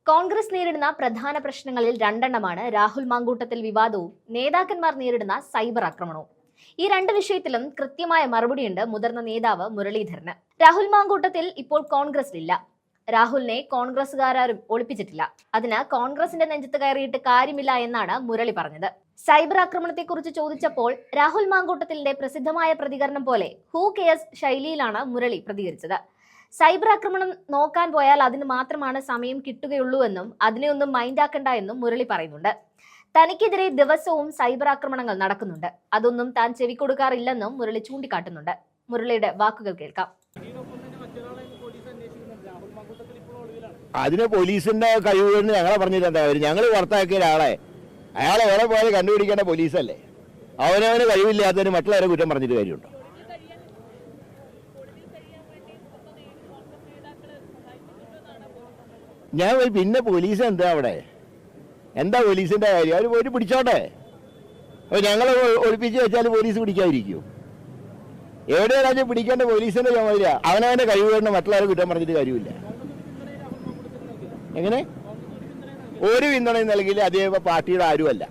കോൺഗ്രസ് നേരിടുന്ന പ്രധാന പ്രശ്നങ്ങളിൽ രണ്ടെണ്ണമാണ് രാഹുൽ മാങ്കൂട്ടത്തിൽ വിവാദവും നേതാക്കന്മാർ നേരിടുന്ന സൈബർ ആക്രമണവും. ഈ രണ്ട് വിഷയത്തിലും കൃത്യമായ മറുപടിയുണ്ട് മുതിർന്ന നേതാവ് മുരളീധരന്. രാഹുൽ മാങ്കൂട്ടത്തിൽ ഇപ്പോൾ കോൺഗ്രസിലില്ല. രാഹുലിനെ കോൺഗ്രസുകാരും ഒളിപ്പിച്ചിട്ടില്ല. അതിന് കോൺഗ്രസിന്റെ നെഞ്ചത്ത് കയറിയിട്ട് കാര്യമില്ല എന്നാണ് മുരളി പറഞ്ഞത്. സൈബർ ആക്രമണത്തെക്കുറിച്ച് ചോദിച്ചപ്പോൾ രാഹുൽ മാങ്കൂട്ടത്തിന്റെ പ്രസിദ്ധമായ പ്രതികരണം പോലെ ഹൂ കെയർസ് ശൈലിയിലാണ് മുരളി പ്രതികരിച്ചത്. സൈബർ ആക്രമണം നോക്കാൻ പോയാൽ അതിന് മാത്രമാണ് സമയം കിട്ടുകയുള്ളൂ എന്നും അതിനെ ഒന്നും മൈൻഡാക്കണ്ട എന്നും മുരളി പറയുന്നുണ്ട്. തനിക്കെതിരെ ദിവസവും സൈബർ ആക്രമണങ്ങൾ നടക്കുന്നുണ്ട്, അതൊന്നും താൻ ചെവിക്കൊടുക്കാറില്ലെന്നും മുരളി ചൂണ്ടിക്കാട്ടുന്നുണ്ട്. മുരളിയുടെ വാക്കുകൾ കേൾക്കാം. അതിന് പോലീസിന്റെ കഴിവുകളെന്ന് ഞങ്ങളെ പറഞ്ഞിട്ടുണ്ടാ. ഞങ്ങൾ പുറത്താക്കിയ ഒരാളെ അയാളെ എവിടെ പോയാലും കണ്ടുപിടിക്കേണ്ട പോലീസല്ലേ. അവനവന് കഴിവില്ലാത്തതിന് മറ്റുള്ളവരെ കുറ്റം പറഞ്ഞിട്ട് കാര്യമുണ്ടോ? ഞാൻ പിന്നെ പോലീസ് എന്താ അവിടെ, എന്താ പോലീസിന്റെ കാര്യം? അവർ പോയിട്ട് പിടിച്ചോട്ടെ. അപ്പോൾ ഞങ്ങൾ ഒളിപ്പിച്ച് വെച്ചാൽ പോലീസ് പിടിക്കാതിരിക്കുമോ? എവിടെയാണ് പിടിക്കേണ്ട പോലീസിന്റെ ചുമതല. അവനവന്റെ കഴിവുകൊണ്ട് മറ്റുള്ളവരെ കുറ്റം പറഞ്ഞിട്ട് കാര്യമില്ല. എങ്ങനെ ഒരു പിന്തുണയും നൽകിയില്ല. അദ്ദേഹം പാർട്ടിയുടെ ആരുമല്ല.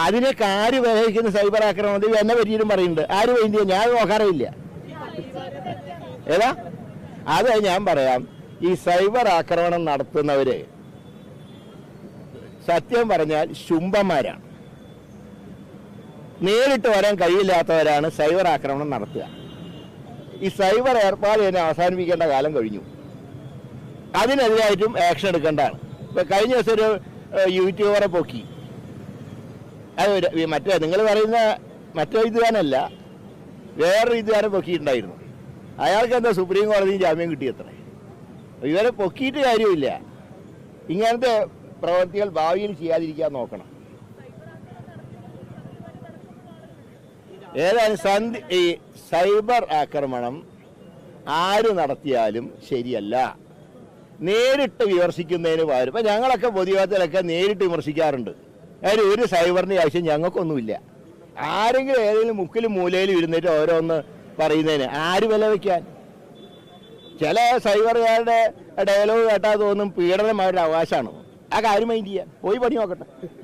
അതിനൊക്കെ ആര് വഹിക്കുന്ന സൈബർ ആക്രമണത്തിൽ എന്നെ പറ്റിയിട്ടും പറയുന്നുണ്ട്. ആര് വേണ്ടിയ ഞാൻ നോക്കാറില്ല. ഏതാ അത് ഞാൻ പറയാം. ഈ സൈബർ ആക്രമണം നടത്തുന്നവര് സത്യം പറഞ്ഞാൽ ശുംഭന്മാരാണ്. നേരിട്ട് വരാൻ കഴിയില്ലാത്തവരാണ് സൈബർ ആക്രമണം നടത്തുക. ഈ സൈബർ ഏർപ്പാട് തന്നെ അവസാനിപ്പിക്കേണ്ട കാലം കഴിഞ്ഞു. അതിനെതിരായിട്ടും ആക്ഷൻ എടുക്കേണ്ടതാണ്. ഇപ്പൊ കഴിഞ്ഞ ദിവസം ഒരു യൂട്യൂബറെ പൊക്കി. അത് മറ്റേ നിങ്ങൾ പറയുന്ന മറ്റേ ഇതുകാരനല്ല, വേറൊരു ഇതുകാരൻ പൊക്കിയിട്ടുണ്ടായിരുന്നു. അയാൾക്ക് എന്താ സുപ്രീം കോടതിയിൽ ജാമ്യം കിട്ടിയത്രേ. ഇവരെ പൊക്കിയിട്ട് കാര്യമില്ല. ഇങ്ങനത്തെ പ്രവൃത്തികൾ ഭാവിയിൽ ചെയ്യാതിരിക്കാൻ നോക്കണം. ഏതായാലും ഈ സൈബർ ആക്രമണം ആര് നടത്തിയാലും ശരിയല്ല. നേരിട്ട് വിമർശിക്കുന്നതിന് പകരം ഇപ്പം ഞങ്ങളൊക്കെ പൊതുയോഗത്തിലൊക്കെ നേരിട്ട് വിമർശിക്കാറുണ്ട്. അതിൽ ഒരു സൈബറിൻ്റെ ആവശ്യം ഞങ്ങൾക്കൊന്നുമില്ല. ആരെങ്കിലും ഏതെങ്കിലും മുക്കിലും മൂലയിലും ഇരുന്നിട്ട് ഓരോന്ന് പറയുന്നതിന് ആര് വില വയ്ക്കാൻ? ചില സൈബറുകാരുടെ ഡയലോഗ് കേട്ടാൽ തോന്നും പീഡനം അവരുടെ അവകാശമാണ്. ആ കാര്യം മൈൻഡ് ചെയ്യാൻ പോയി പണി നോക്കട്ടെ.